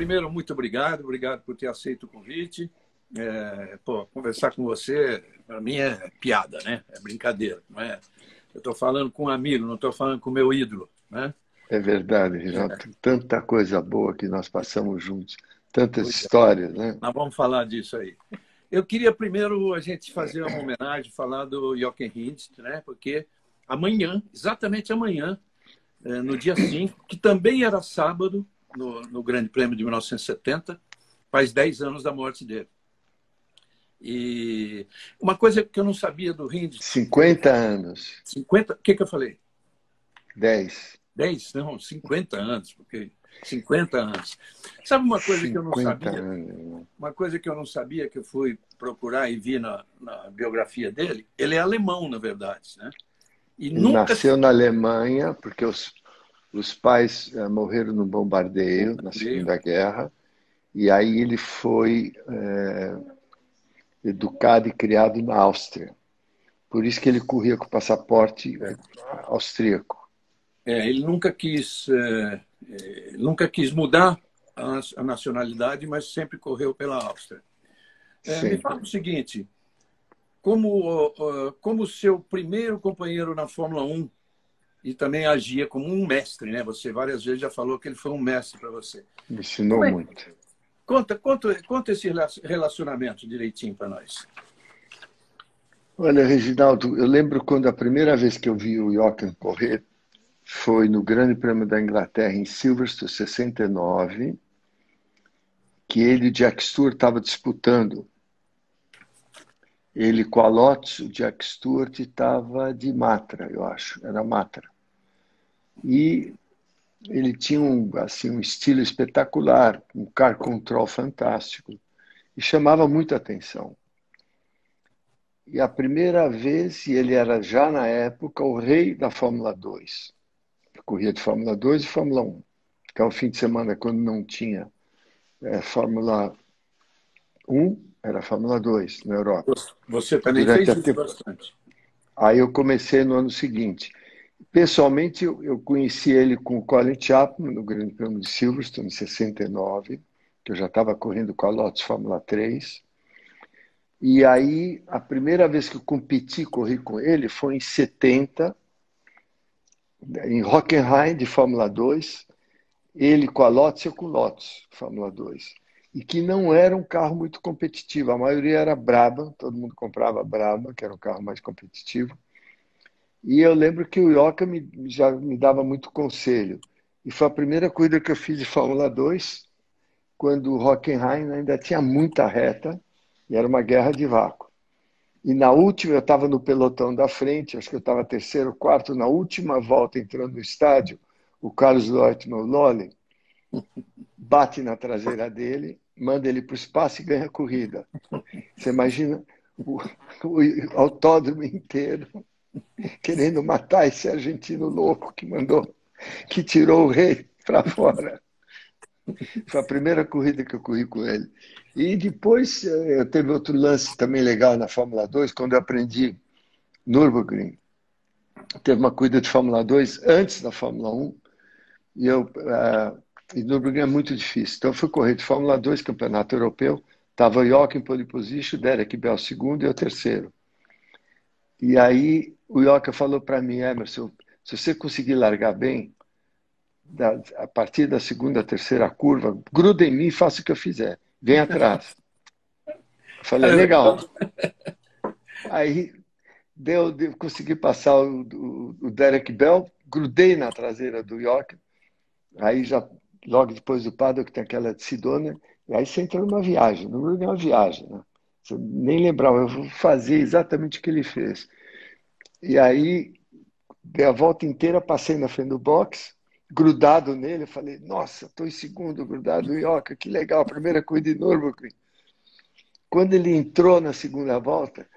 primeiro, muito obrigado. Obrigado por ter aceito o convite. Conversar com você, para mim, é piada, né? É brincadeira. Não é? Eu estou falando com um amigo, não estou falando com o meu ídolo, né? É verdade, Reginaldo. Tem tanta coisa boa que nós passamos juntos, tantas Pois é. histórias, né? Nós vamos falar disso aí. Eu queria primeiro a gente fazer uma homenagem, falar do Jochen Rindt, né? Porque amanhã, exatamente amanhã, no dia 5, que também era sábado, no Grande Prêmio de 1970, faz 10 anos da morte dele. E uma coisa que eu não sabia do Rindt... 50 anos. 50? O que eu falei? 10. 10? Não, 50 anos, porque 50 anos. Sabe uma coisa que eu não 50 sabia? anos. Uma coisa que eu não sabia, que eu fui procurar e vi na biografia dele, ele é alemão, na verdade, né? E Ele nunca... nasceu na Alemanha, porque os pais morreram no bombardeio na Segunda Guerra, e aí ele foi educado e criado na Áustria. Por isso que ele corria com o passaporte austríaco. Ele nunca quis mudar a nacionalidade, mas sempre correu pela Áustria. Me fala o seguinte, como seu primeiro companheiro na Fórmula 1 e também agia como um mestre, né? Você várias vezes já falou que ele foi um mestre para você. Me ensinou muito. Conta esse relacionamento direitinho para nós. Olha, Reginaldo, eu lembro quando a primeira vez que eu vi o Jochen correr foi no Grande Prêmio da Inglaterra, em Silverstone, 69, que ele e o Jack Stewart estavam disputando. Ele com a Lotus, o Jack Stewart estava de Matra, eu acho, era Matra. E ele tinha um estilo espetacular, um car control fantástico, e chamava muita atenção. E a primeira vez, e ele era já na época o rei da Fórmula 2. Corria de Fórmula 2 e Fórmula 1. Que é o fim de semana, quando não tinha Fórmula 1, era Fórmula 2 na Europa. Você também fez isso bastante. Aí eu comecei no ano seguinte. Pessoalmente, eu conheci ele com o Colin Chapman no Grande Prêmio de Silverstone, em 69, que eu já estava correndo com a Lotus Fórmula 3. E aí, a primeira vez que eu competi, corri com ele, foi em 70, em Hockenheim, de Fórmula 2, ele com a Lotus e eu com o Lotus, Fórmula 2. E que não era um carro muito competitivo, a maioria era Brabham, todo mundo comprava Brabham, que era um carro mais competitivo. E eu lembro que o Jochen já me dava muito conselho. E foi a primeira corrida que eu fiz de Fórmula 2, quando o Hockenheim ainda tinha muita reta, e era uma guerra de vácuo. E na última, eu estava no pelotão da frente, acho que eu estava terceiro, quarto, na última volta entrando no estádio, o Carlos Reutemann, o Lolly, bate na traseira dele, manda ele para o espaço e ganha a corrida. Você imagina o autódromo inteiro querendo matar esse argentino louco que tirou o rei para fora. Foi a primeira corrida que eu corri com ele. E depois teve outro lance também legal na Fórmula 2, quando eu aprendi Nürburgring. Teve uma corrida de Fórmula 2 antes da Fórmula 1, e Nürburgring é muito difícil. Então eu fui correr de Fórmula 2, campeonato europeu, estava o Jochen em pole position, Derek Bell segundo e eu terceiro. E aí o Jochen falou para mim, Emerson, se você conseguir largar bem, a partir da segunda, terceira curva, gruda em mim e faça o que eu fizer. Vem atrás. Eu falei, legal. Aí consegui passar o Derek Bell, grudei na traseira do Jochen. Aí já, logo depois do paddock, tem aquela de Sidona, e aí você entra numa viagem. Não é uma viagem, né? Você nem lembrava, eu vou fazer exatamente o que ele fez. E aí, dei a volta inteira, passei na frente do box, grudado nele, eu falei, nossa, estou em segundo, grudado no Jochen, que legal, primeira corrida de Nürburgring. Quando ele entrou na segunda volta,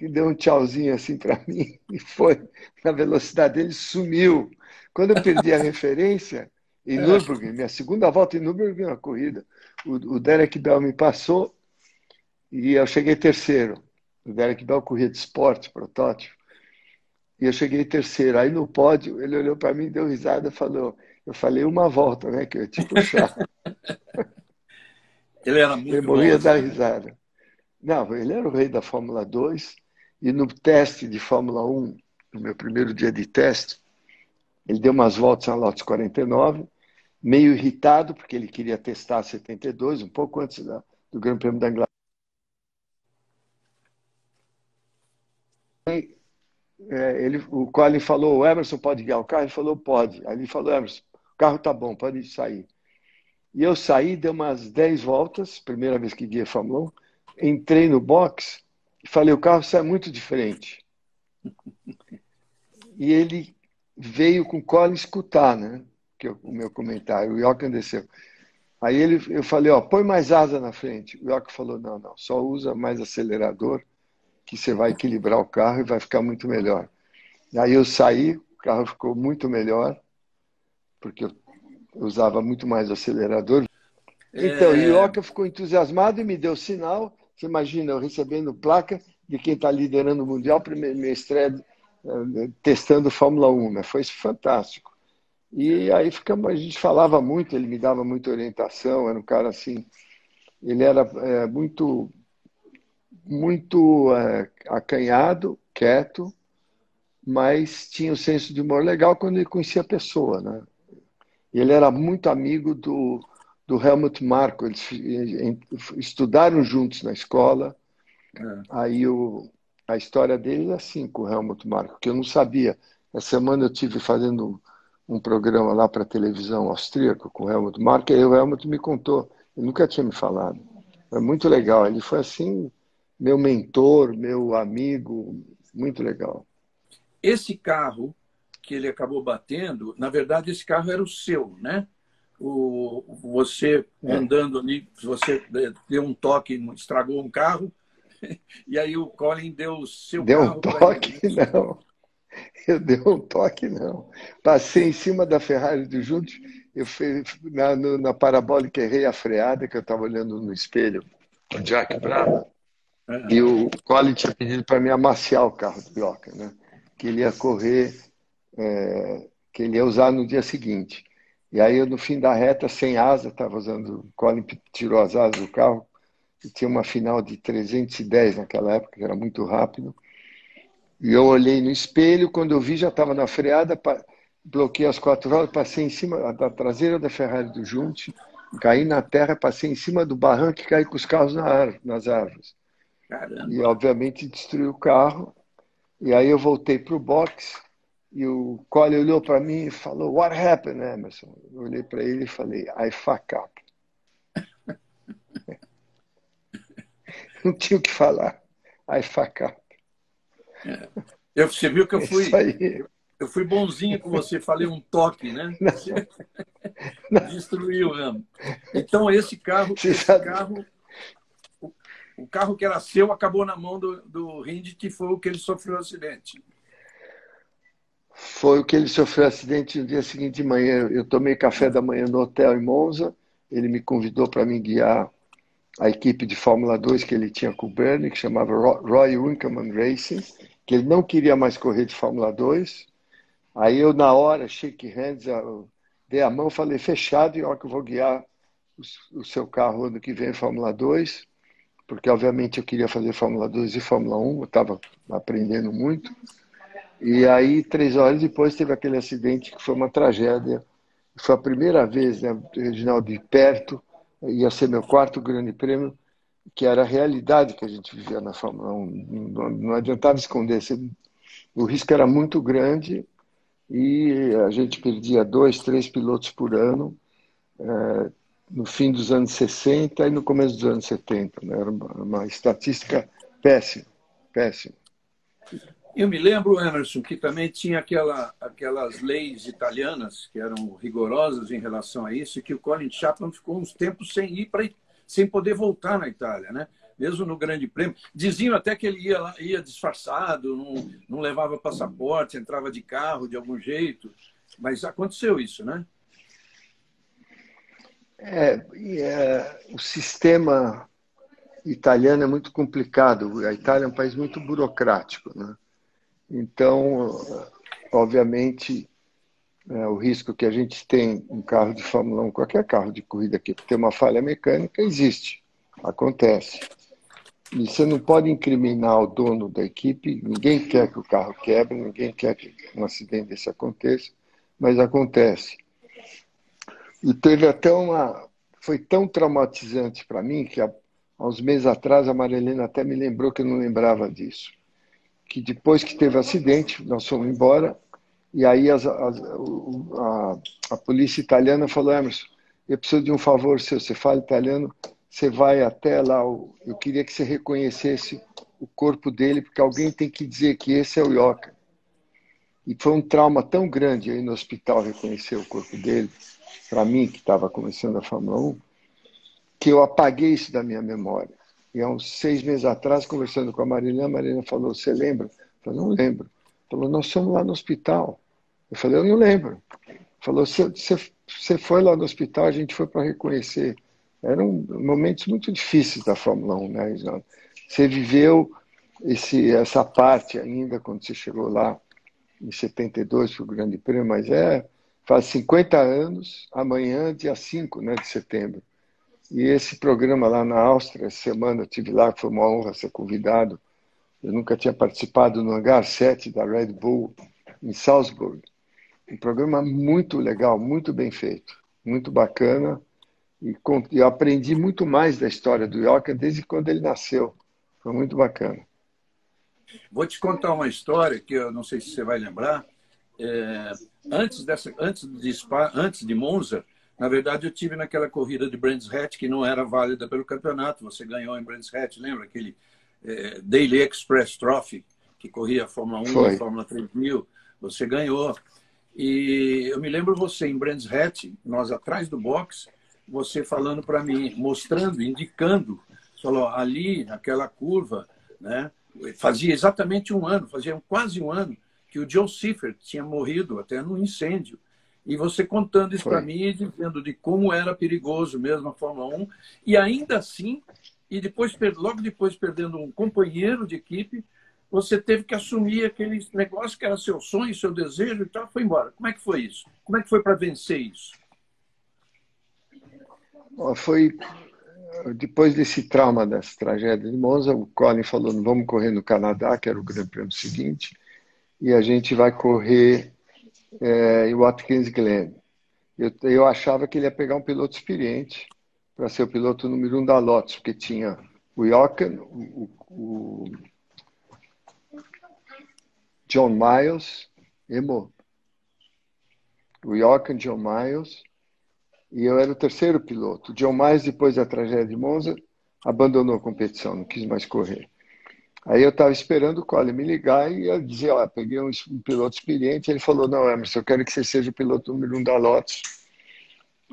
deu um tchauzinho assim para mim e foi na velocidade dele, sumiu. Quando eu perdi a referência, em Nürburgring, minha segunda volta em Nürburgring, uma corrida, o Derek Bell me passou e eu cheguei terceiro. O Derek Bell corria de esporte, protótipo. E eu cheguei terceiro. Aí no pódio, ele olhou para mim, deu risada e falou, eu falei uma volta, né, que eu ia te puxar. Ele era Ele muito bom, morria da assim. risada. Não, ele era o rei da Fórmula 2 e no teste de Fórmula 1, no meu primeiro dia de teste, ele deu umas voltas na Lotus 49, meio irritado, porque ele queria testar a 72, um pouco antes do Grande Prêmio da Inglaterra. O Colin falou, o Emerson pode guiar o carro? Ele falou, pode. Aí ele falou, Emerson, o carro tá bom, pode sair. E eu saí, dei umas 10 voltas, primeira vez que guiei Fórmula 1, entrei no box e falei, o carro sai muito diferente. E ele veio com o Colin escutar, né? O meu comentário, o Jochen desceu. Aí eu falei, ó, põe mais asa na frente. O Jochen falou, não, não, só usa mais acelerador, que você vai equilibrar o carro e vai ficar muito melhor. Aí eu saí, o carro ficou muito melhor, porque eu usava muito mais acelerador. Então, e o É, Jochen ficou entusiasmado e me deu sinal. Você imagina, eu recebendo placa de quem está liderando o Mundial, minha estreia testando Fórmula 1, né? Foi fantástico. E aí a gente falava muito, ele me dava muita orientação, era um cara assim, ele era muito acanhado, quieto, mas tinha um senso de humor legal quando ele conhecia a pessoa, né? E ele era muito amigo do Helmut Marko, eles estudaram juntos na escola. é. Aí a história dele é assim com o Helmut Marko, que eu não sabia. Essa semana eu tive fazendo um programa lá para a televisão austríaca com o Helmut Marko, e aí o Helmut me contou, ele nunca tinha me falado. É muito legal, ele foi assim, meu mentor, meu amigo, muito legal. Esse carro que ele acabou batendo, na verdade, esse carro era o seu, né? Você É. andando ali, você deu um toque, estragou um carro, e aí o Colin deu o seu Deu um carro para ele, toque? né? Não, eu dei um toque, não. Passei em cima da Ferrari do Juntos, eu fui na parabólica, errei a freada, que eu estava olhando no espelho, o Jack Brabham, e Aham. o Colin tinha pedido para mim amaciar o carro do Jochen, né? Que ele ia correr, que ele ia usar no dia seguinte. E aí eu, no fim da reta, sem asa, estava usando, o Colin tirou as asas do carro, e tinha uma final de 310 naquela época, que era muito rápido. E eu olhei no espelho, quando eu vi já estava na freada, bloqueei as 4 rodas, passei em cima da traseira da Ferrari do Junte, caí na terra, passei em cima do barranco e caí com os carros nas árvores. E, Caramba. obviamente, destruí o carro. E aí eu voltei para o box e o Colin olhou para mim e falou, What happened, Emerson? Eu olhei para ele e falei, I fuck up. Não tinha o que falar. I fuck up. É. Você viu que É isso aí. eu fui bonzinho com você, falei um toque, né? Você Não, não. destruiu mesmo. Então, Você sabe, o carro que era seu acabou na mão do Rindt, que foi o que ele sofreu o acidente. foi o que ele sofreu acidente no dia seguinte de manhã. Eu tomei café da manhã no hotel em Monza. Ele me convidou para me guiar a equipe de Fórmula 2 que ele tinha com o Bernie, que chamava Roy Winkelmann Racing, que ele não queria mais correr de Fórmula 2. Aí eu, na hora, shake hands, eu dei a mão, falei, fechado, e ó, que eu vou guiar o seu carro ano que vem em Fórmula 2, porque obviamente eu queria fazer Fórmula 2 e Fórmula 1, eu estava aprendendo muito. E aí, 3 horas depois, teve aquele acidente que foi uma tragédia. Foi a primeira vez, né, Reginaldo, de perto, ia ser meu quarto grande prêmio, que era a realidade que a gente vivia na Fórmula 1. Não adiantava esconder. O risco era muito grande e a gente perdia 2, 3 pilotos por ano no fim dos anos 60 e no começo dos anos 70. Né? Era uma estatística péssima, péssima. Eu me lembro, Emerson, que também tinha aquelas leis italianas que eram rigorosas em relação a isso, e que o Colin Chapman ficou uns tempos sem poder voltar na Itália, né? Mesmo no Grande Prêmio. Diziam até que ele ia disfarçado, não levava passaporte, entrava de carro de algum jeito. Mas aconteceu isso, né? O sistema italiano é muito complicado. A Itália é um país muito burocrático, né? Então, obviamente, O risco que a gente tem em carro de Fórmula 1, qualquer carro de corrida que tem uma falha mecânica, existe, acontece. E você não pode incriminar o dono da equipe, ninguém quer que o carro quebre, ninguém quer que um acidente desse aconteça, mas acontece. E teve até uma... Foi tão traumatizante para mim que há uns meses atrás a Marilena até me lembrou que eu não lembrava disso. Que depois que teve o acidente, nós fomos embora, e aí a polícia italiana falou: Emerson, eu preciso de um favor seu, você fala italiano, você vai até lá, eu queria que você reconhecesse o corpo dele, porque alguém tem que dizer que esse é o Jochen. E foi um trauma tão grande aí no hospital reconhecer o corpo dele, para mim, que estava começando a Fórmula 1, que eu apaguei isso da minha memória. E há uns 6 meses atrás, conversando com a Marilena falou: você lembra? Eu falei: não lembro. Falou: nós fomos lá no hospital. Eu falei: eu não lembro. Falou: você foi lá no hospital, a gente foi para reconhecer. Eram momentos muito difíceis da Fórmula 1, né, Isabel? Você viveu essa parte ainda quando você chegou lá em 72 para o Grande Prêmio, mas faz 50 anos, amanhã, dia 5, né, de setembro. E esse programa lá na Áustria, essa semana eu estive lá, foi uma honra ser convidado. Eu nunca tinha participado no Hangar 7 da Red Bull, em Salzburg. Um programa muito legal, muito bem feito, muito bacana. E eu aprendi muito mais da história do Jochen desde quando ele nasceu. Foi muito bacana. Vou te contar uma história que eu não sei se você vai lembrar. Antes de Monza, na verdade, eu tive naquela corrida de Brands Hatch, que não era válida pelo campeonato. Você ganhou em Brands Hatch, lembra? Aquele Daily Express Trophy, que corria a Fórmula 1 e Fórmula 3000. Você ganhou. E eu me lembro você em Brands Hatch, nós atrás do box, você falando para mim, mostrando, indicando, falou, ali, naquela curva, né? Fazia exatamente um ano, fazia quase um ano, que o Joe Seifert tinha morrido até num incêndio. E você contando isso para mim e dizendo de como era perigoso mesmo a Fórmula 1. E ainda assim, e depois, logo depois perdendo um companheiro de equipe, você teve que assumir aquele negócio que era seu sonho, seu desejo e tal, foi embora. Como é que foi isso? Como é que foi para vencer isso? Foi depois desse trauma, dessa tragédia de Monza, o Colin falou: não vamos correr no Canadá, que era o Grande Prêmio seguinte, e a gente vai correr em Watkins Glen. Eu achava que ele ia pegar um piloto experiente para ser o piloto número 1 da Lotus, porque tinha o Jochen, o John Miles, o Jochen, John Miles, e eu era o terceiro piloto. O John Miles, depois da tragédia de Monza, abandonou a competição, não quis mais correr. Aí eu estava esperando o Colin me ligar e eu dizer: ó, peguei um piloto experiente. Ele falou: não, Emerson, eu quero que você seja o piloto número 1 da Lotus.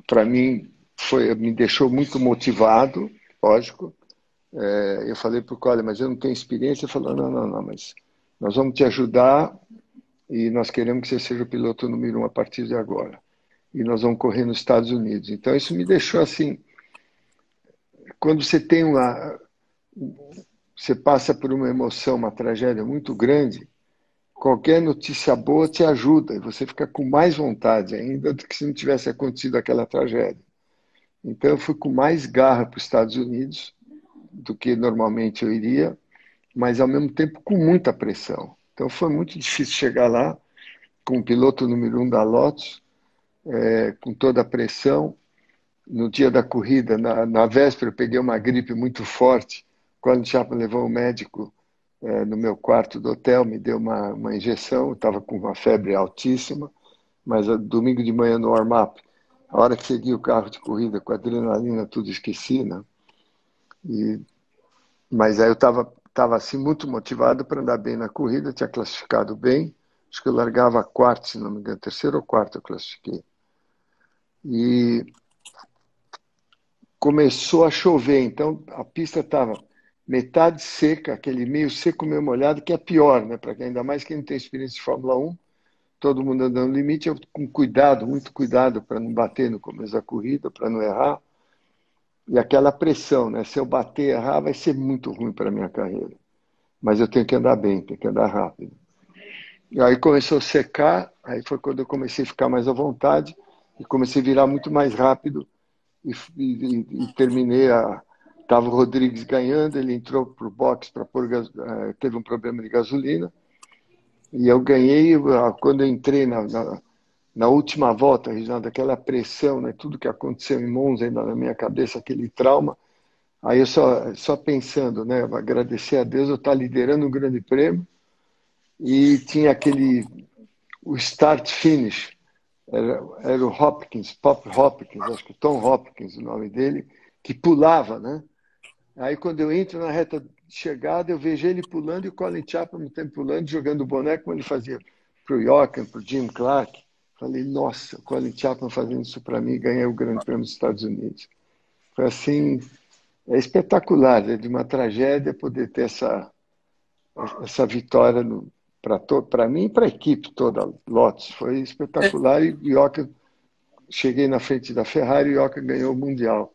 Para mim, me deixou muito motivado, lógico. Eu falei para o Colin: mas eu não tenho experiência. Ele falou: não, mas nós vamos te ajudar e nós queremos que você seja o piloto número 1 a partir de agora. E nós vamos correr nos Estados Unidos. Então, isso me deixou assim... Quando você tem você passa por uma emoção, uma tragédia muito grande, qualquer notícia boa te ajuda e você fica com mais vontade ainda do que se não tivesse acontecido aquela tragédia. Então, eu fui com mais garra para os Estados Unidos do que normalmente eu iria, mas ao mesmo tempo com muita pressão. Então, foi muito difícil chegar lá com o piloto número 1 da Lotus, com toda a pressão. No dia da corrida, na véspera, eu peguei uma gripe muito forte. Quando o Chapa levou o médico no meu quarto do hotel, me deu uma injeção, eu estava com uma febre altíssima, mas domingo de manhã no warm-up, a hora que segui o carro de corrida com a adrenalina, tudo esqueci, né? Mas aí eu estava assim, muito motivado para andar bem na corrida, tinha classificado bem, acho que eu largava quarto, se não me engano, terceiro ou quarto eu classifiquei. E começou a chover, então a pista estava metade seca, aquele meio seco, meio molhado, que é pior, né? Para ainda mais quem não tem experiência de Fórmula 1, todo mundo andando no limite, eu com cuidado, muito cuidado para não bater no começo da corrida, para não errar. E aquela pressão, né? Se eu bater e errar, vai ser muito ruim para a minha carreira. Mas eu tenho que andar bem, tenho que andar rápido. E aí começou a secar, aí foi quando eu comecei a ficar mais à vontade e comecei a virar muito mais rápido e terminei a... Estava o Rodrigues ganhando, ele entrou para o box para pôr... teve um problema de gasolina e eu ganhei, quando eu entrei na última volta, Reginaldo, aquela pressão, né, tudo que aconteceu em Monza ainda na minha cabeça, aquele trauma, aí eu só pensando, né, agradecer a Deus eu estar liderando um grande prêmio e tinha o start finish, era o Hopkins, Pop Hopkins, acho que Tom Hopkins o nome dele, que pulava, né? Aí quando eu entro na reta de chegada, eu vejo ele pulando e o Colin Chapman no tempo pulando, jogando o boneco, como ele fazia para o Jochen, para o Jim Clark. Falei, nossa, o Colin Chapman fazendo isso para mim, ganhei o Grande Prêmio dos Estados Unidos. Foi assim, é espetacular, é de uma tragédia poder ter essa vitória para mim e para a equipe toda, Lotus. Foi É, espetacular e Jochen, cheguei na frente da Ferrari e Jochen ganhou o Mundial.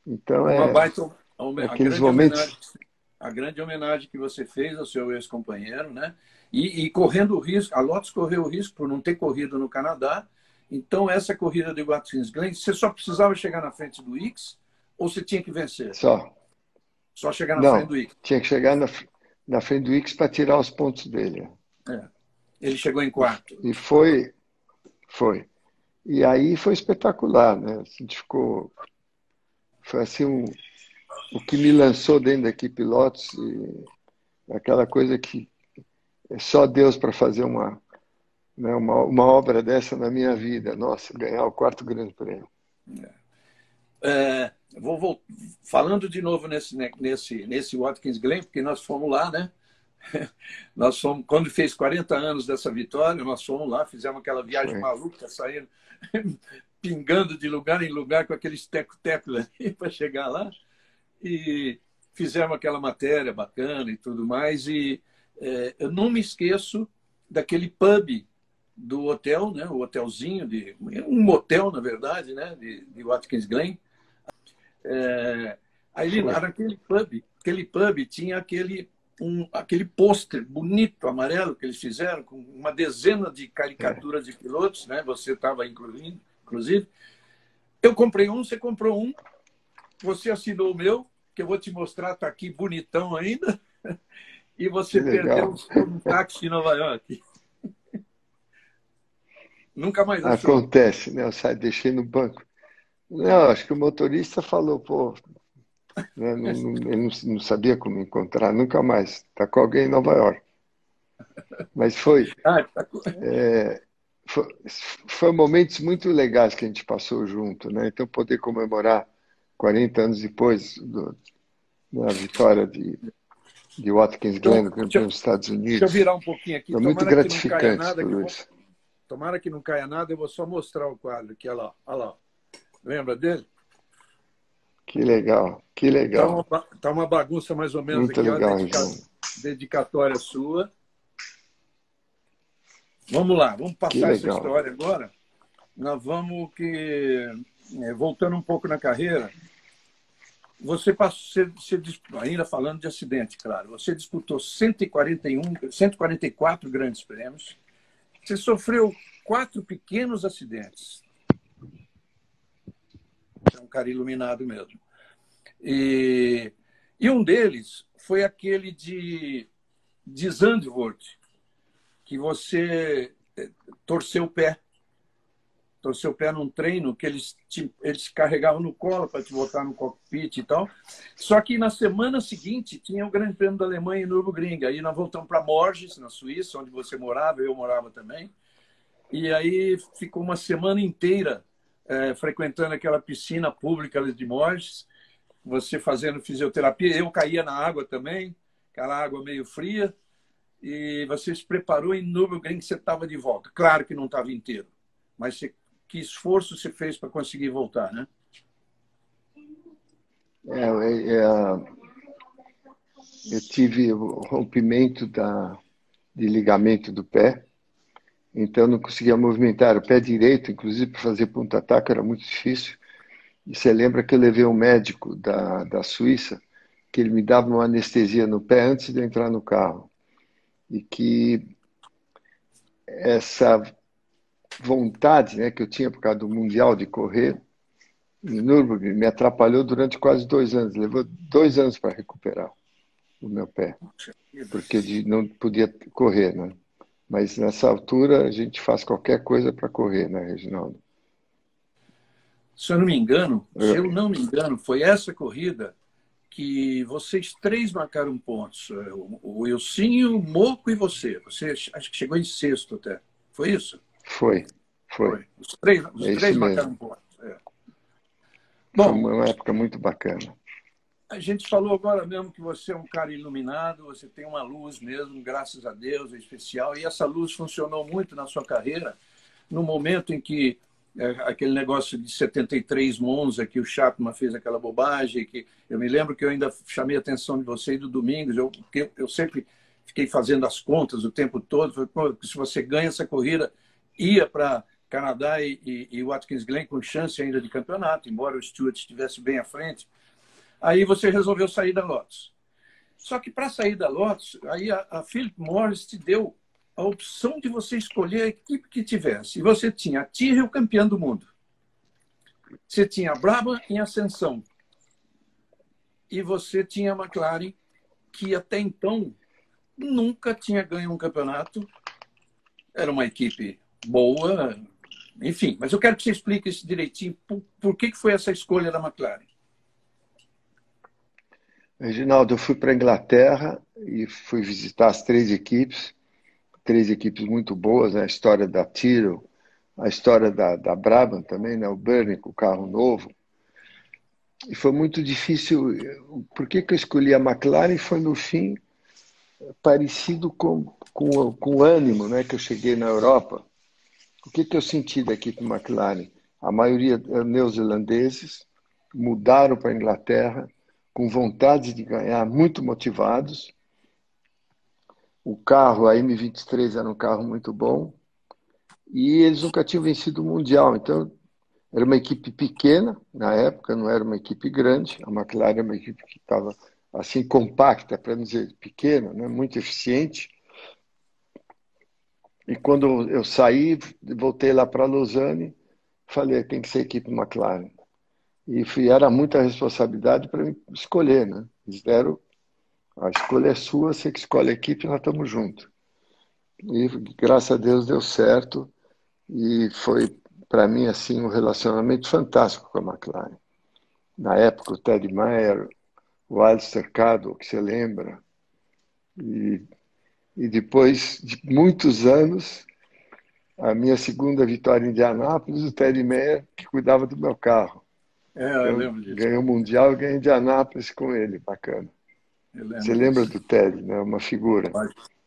Então, uma baita aqueles momentos... a grande homenagem que você fez ao seu ex-companheiro, né? E correndo o risco, a Lotus correu o risco por não ter corrido no Canadá. Então, essa corrida de Watkins Glen, você só precisava chegar na frente do X ou você tinha que vencer? Só. Só chegar na frente Não, do X. tinha que chegar na frente do X para tirar os pontos dele. É. Ele chegou em E, quarto. e foi. E aí foi espetacular, né? A gente foi assim o que me lançou dentro da equipe Lotus, e aquela coisa que é só Deus para fazer né, uma obra dessa na minha vida. Nossa, ganhar o quarto Grande Prêmio. Falando de novo nesse Watkins Glen, porque nós fomos lá, né? Nós fomos, quando fez 40 anos dessa vitória, nós fomos lá, fizemos aquela viagem Foi. maluca, saindo, pingando de lugar em lugar com aqueles teco-tecos ali para chegar lá. E fizemos aquela matéria bacana e tudo mais. E eu não me esqueço daquele pub do hotel, né? O hotelzinho, um motel, na verdade, né? De Watkins Glen. Aí lá Foi. naquele pub tinha aquele pôster bonito, amarelo, que eles fizeram, com uma dezena de É. caricaturas de pilotos, né? Você estava inclusive. Eu comprei um, você comprou um, você assinou o meu, que eu vou te mostrar, está aqui bonitão ainda, e Que você perdeu legal. o seu no táxi em Nova York. Nunca mais achou. Acontece, né? Deixei no banco. Não, acho que o motorista falou, pô, né? Ele não sabia como encontrar, nunca mais. Está com alguém em Nova York. Mas Ah, tá... foi, foi momentos muito legais que a gente passou junto, né? Então, poder comemorar 40 anos depois da vitória de Watkins Glen Então, no Grande Prêmio dos Estados deixa eu Unidos, virar um pouquinho aqui. foi muito Tomara que não caia gratificante nada, tudo isso. tomara que não caia nada, eu vou só mostrar o quadro aqui, olha lá, olha lá. Lembra dele? Que legal, que legal. Tá uma bagunça mais ou menos Muito aqui, ó, legal, João. dedicatória sua. Vamos lá, vamos Que passar essa legal. história agora. Nós vamos voltando um pouco na carreira, você passou, ainda falando de acidente, claro, você disputou 144 grandes prêmios, você sofreu 4 pequenos acidentes. É um cara iluminado mesmo. E um deles foi aquele de Zandvoort, que você torceu o pé. Torceu o pé num treino que eles carregavam no colo para te botar no cockpit e tal. Só que na semana seguinte tinha o Grande Prêmio da Alemanha em Nürburgring. Aí nós voltamos para Morges, na Suíça, onde você morava, eu morava também. E aí ficou uma semana inteira frequentando aquela piscina pública de Morges, você fazendo fisioterapia. Eu caía na água também, aquela água meio fria. E você se preparou em Nürburgring que você estava de volta. Claro que não estava inteiro, mas que esforço você fez para conseguir voltar, né? Eu tive o rompimento de ligamento do pé, então não conseguia movimentar o pé direito, inclusive para fazer ponta-ataque era muito difícil. E você lembra que eu levei um médico da Suíça, que ele me dava uma anestesia no pé antes de eu entrar no carro. E que essa vontade, né, que eu tinha por causa do Mundial de correr, em Nürburgring, me atrapalhou durante quase 2 anos. Levou 2 anos para recuperar o meu pé, porque não podia correr, né? Mas nessa altura a gente faz qualquer coisa para correr, né, Reginaldo? Se eu não me engano, se eu não me engano, foi essa corrida que vocês três marcaram pontos. O Wilsinho, o Moco e você. Você acho que chegou em sexto até. Foi isso? Foi. Foi. Os É isso três marcaram mesmo. pontos. É. Foi Bom, uma época muito bacana. a gente falou agora mesmo que você é um cara iluminado, você tem uma luz mesmo, graças a Deus, é especial. E essa luz funcionou muito na sua carreira, no momento em que aquele negócio de 73 Monza, que o Chapman fez aquela bobagem, que eu me lembro que eu ainda chamei a atenção de você e do Domingos, eu sempre fiquei fazendo as contas o tempo todo, falei, se você ganha essa corrida, ia para Canadá e Watkins Glen com chance ainda de campeonato, embora o Stewart estivesse bem à frente. Aí você resolveu sair da Lotus. Só que para sair da Lotus, aí a Philip Morris te deu a opção de você escolher a equipe que tivesse. E você tinha a Tyrrell campeã do mundo. Você tinha a Brabham em ascensão. E você tinha a McLaren, que até então nunca tinha ganho um campeonato. Era uma equipe boa, enfim. Mas eu quero que você explique isso direitinho. Por que foi essa escolha da McLaren? Reginaldo, eu fui para a Inglaterra e fui visitar as três equipes muito boas, né? A história da Tyrrell, a história da Brabham também, né? O Burnie, com o carro novo. E foi muito difícil. Por que eu escolhi a McLaren? Foi, no fim, parecido com o ânimo, né? Que eu cheguei na Europa. O que eu senti da equipe McLaren? A maioria neozelandeses, mudaram para a Inglaterra com vontade de ganhar, muito motivados. O carro, a M23, era um carro muito bom. E eles nunca tinham vencido o Mundial. Então, era uma equipe pequena, na época, não era uma equipe grande. A McLaren era uma equipe que estava assim, compacta, para não dizer pequena, né? Muito eficiente. E quando eu saí, voltei lá para Lausanne, falei, tem que ser equipe McLaren. E era muita responsabilidade para mim escolher, né? Eles deram, a escolha é sua, você que escolhe a equipe, nós estamos juntos. E graças a Deus deu certo e foi para mim assim um relacionamento fantástico com a McLaren. Na época o Teddy Mayer, o Alistair Cadwell, que você lembra, e depois de muitos anos, a minha segunda vitória em Indianápolis, o Teddy Mayer que cuidava do meu carro. Eu Então, lembro disso. ganhei o Mundial e ganhei Indianápolis com ele, bacana. Você lembra do Teddy, né? Uma figura.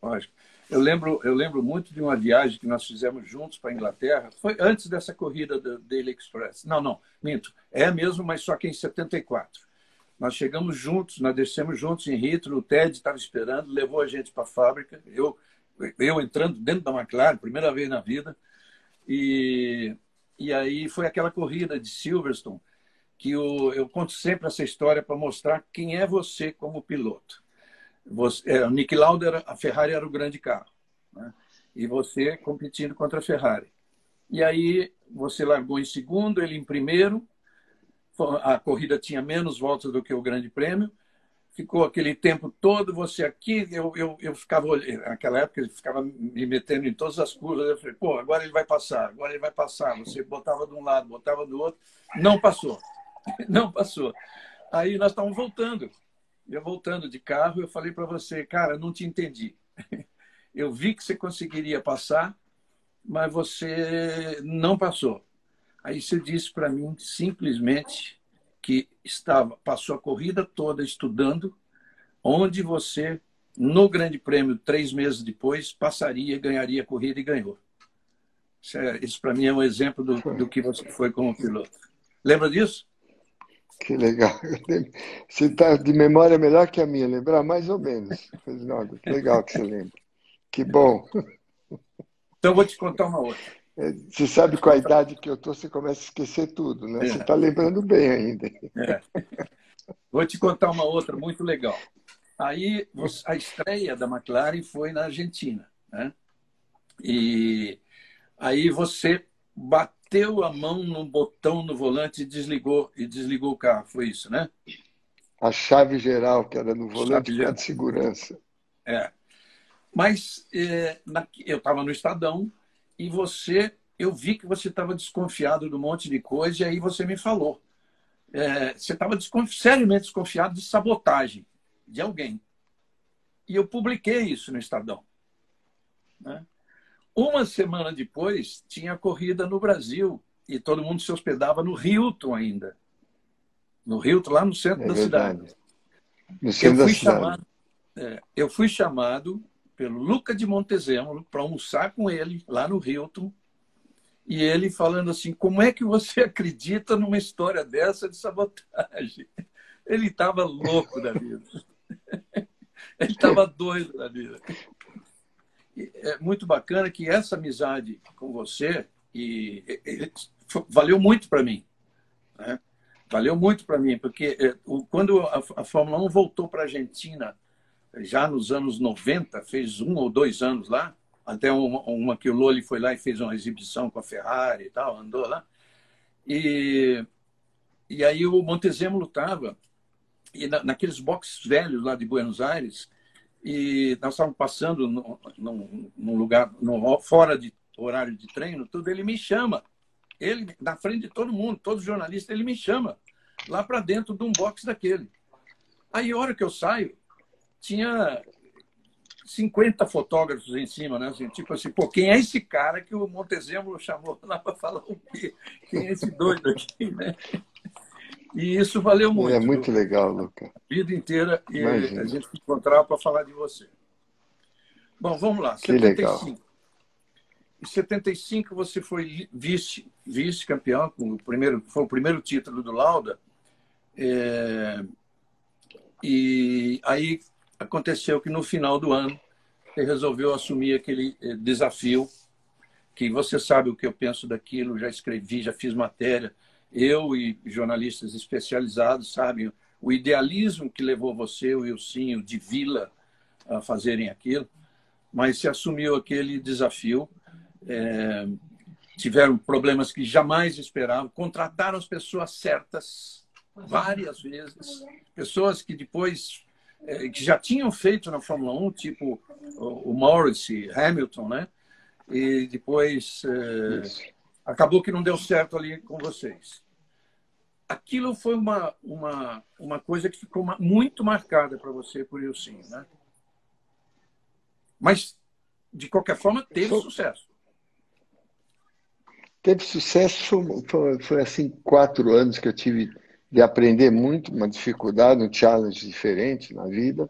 Lógico. Eu lembro muito de uma viagem que nós fizemos juntos para a Inglaterra. Foi antes dessa corrida da Daily Express. Não, minto. É mesmo, mas só que em 74. Nós chegamos juntos, nós descemos juntos em Heathrow, o Ted estava esperando, levou a gente para a fábrica. Eu entrando dentro da McLaren, primeira vez na vida. E aí foi aquela corrida de Silverstone, que eu conto sempre essa história para mostrar quem é você como piloto. O Niki Lauda, a Ferrari era o grande carro, né? E você competindo contra a Ferrari. E aí você largou em segundo, ele em primeiro, a corrida tinha menos voltas do que o Grande Prêmio, ficou aquele tempo todo, você aqui, eu ficava olhando, naquela época ele ficava me metendo em todas as curvas, eu falei, pô, agora ele vai passar, você botava de um lado, botava do outro, não passou, não passou. Aí nós estávamos voltando, eu voltando de carro, eu falei para você, cara, não te entendi. Eu vi que você conseguiria passar, mas você não passou. Aí você disse para mim simplesmente que passou a corrida toda estudando, onde você, no Grande Prêmio, 3 meses depois, passaria, ganharia a corrida e ganhou. Isso para mim é um exemplo do que você foi como piloto. Lembra disso? Que legal. Você está de memória melhor que a minha, lembrar mais ou menos. Reginaldo, que legal que você lembra. Que bom. Então, vou te contar uma outra. Você sabe com a idade que eu estou, você começa a esquecer tudo, né? Você está lembrando bem ainda. Vou te contar uma outra muito legal. Aí, a estreia da McLaren foi na Argentina, né? E aí você bateu a mão no botão no volante e desligou o carro. Foi isso, né? A chave geral, que era no volante Chave por causa de geral. segurança. É. Mas eu estava no Estadão e eu vi que você estava desconfiado de um monte de coisa e aí você me falou. Você estava seriamente desconfiado de sabotagem de alguém. E eu publiquei isso no Estadão, né? Uma semana depois, tinha corrida no Brasil e todo mundo se hospedava no Hilton ainda. No Hilton, lá no centro É da cidade. verdade. No Eu centro da fui cidade. chamado, eu fui chamado pelo Luca de Montezemolo para almoçar com ele lá no Hilton. E ele falando assim, como é que você acredita numa história dessa de sabotagem? Ele estava louco da vida. Ele estava doido da vida. E é muito bacana que essa amizade com você valeu muito para mim, né? Valeu muito para mim, porque quando a Fórmula 1 voltou para a Argentina, já nos anos 90, fez 1 ou 2 anos lá, até uma que o Loli foi lá e fez uma exibição com a Ferrari e tal, andou lá. E aí o Montezemolo estava naqueles boxes velhos lá de Buenos Aires, e nós estávamos passando num lugar fora de horário de treino, tudo, ele me chama. Ele, na frente de todo mundo, todos os jornalistas, ele me chama lá para dentro de um box daquele. Aí, a hora que eu saio, tinha 50 fotógrafos em cima, né? Assim, tipo assim, pô, quem é esse cara que o Montezemolo chamou lá para falar o quê? Quem é esse doido aqui, né? E isso valeu É muito, muito viu? legal, Luca. A vida inteira e a Imagina. gente se encontrava para falar de você. Bom, vamos lá. Que legal. 75. Em 75 você foi vice-campeão, foi o primeiro título do Lauda. E aí aconteceu que no final do ano você resolveu assumir aquele desafio, que você sabe o que eu penso daquilo, já escrevi, já fiz matéria. Eu e jornalistas especializados sabem o idealismo que levou você, o Ilcinho, de Vila, a fazerem aquilo, mas se assumiu aquele desafio. Tiveram problemas que jamais esperavam, contrataram as pessoas certas várias vezes, pessoas que depois que já tinham feito na Fórmula 1, tipo o Morrissey, Hamilton, né? E depois acabou que não deu certo ali com vocês. Aquilo foi uma coisa que ficou muito marcada para você por Ilcinho, né? Mas, de qualquer forma, teve sucesso. Teve sucesso, foi assim 4 anos que eu tive de aprender muito, uma dificuldade, um challenge diferente na vida.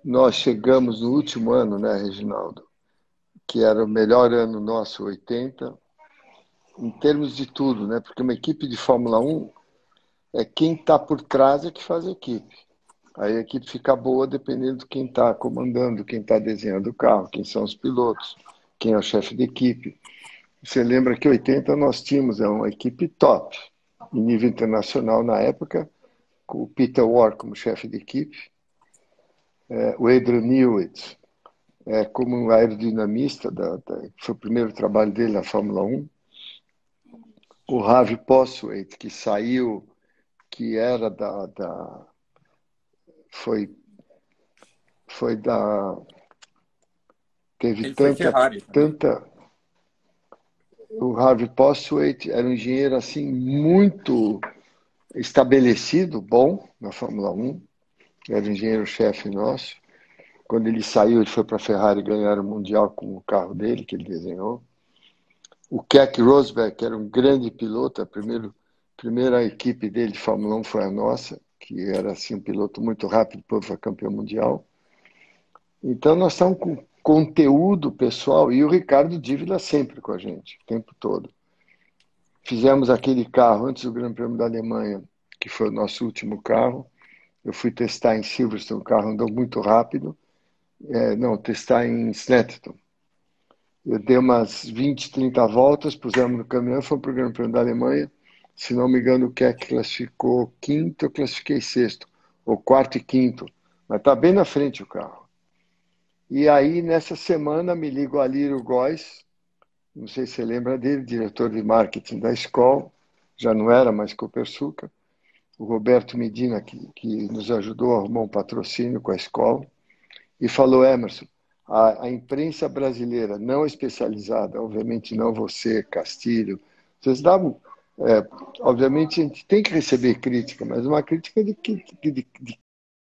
Nós chegamos no último ano, né, Reginaldo, que era o melhor ano nosso, 80, em termos de tudo, né? Porque uma equipe de Fórmula 1 é quem está por trás é que faz a equipe. Aí a equipe fica boa dependendo de quem está comandando, quem está desenhando o carro, quem são os pilotos, quem é o chefe de equipe. Você lembra que em 80 nós tínhamos uma equipe top, em nível internacional na época, com o Peter Ward como chefe de equipe, o Adrian Newey como um aerodinamista, foi o primeiro trabalho dele na Fórmula 1, o Ravi Poswaite, que saiu, que era foi da... Teve Ele foi Ferrari também. O Harvey Postwaite era um engenheiro assim muito estabelecido, bom na Fórmula 1. Era o engenheiro-chefe nosso. Quando ele saiu, ele foi para a Ferrari ganhar o Mundial com o carro dele, que ele desenhou. O Keck Rosberg, que era um grande piloto, a primeira equipe dele de Fórmula 1 foi a nossa, que era assim, um piloto muito rápido, depois foi campeão mundial. Então, nós estamos com conteúdo pessoal, e o Ricardo Dívila sempre com a gente, o tempo todo. Fizemos aquele carro antes do Grande Prêmio da Alemanha, que foi o nosso último carro. Eu fui testar em Silverstone, o carro andou muito rápido. Testar em Snetterton. Eu dei umas 20, 30 voltas, pusemos no caminhão, fomos para o Grande Prêmio da Alemanha. Se não me engano, o Keck classificou quinto, eu classifiquei sexto, ou quarto e quinto. Mas está bem na frente o carro. E aí, nessa semana, me liga o Alírio Góes, não sei se você lembra dele, diretor de marketing da escola, já não era mais Copersucar, o Roberto Medina, que nos ajudou a arrumar um patrocínio com a escola, e falou, Emerson, a imprensa brasileira não especializada, obviamente não você, Castilho, vocês davam, obviamente a gente tem que receber crítica, mas uma crítica de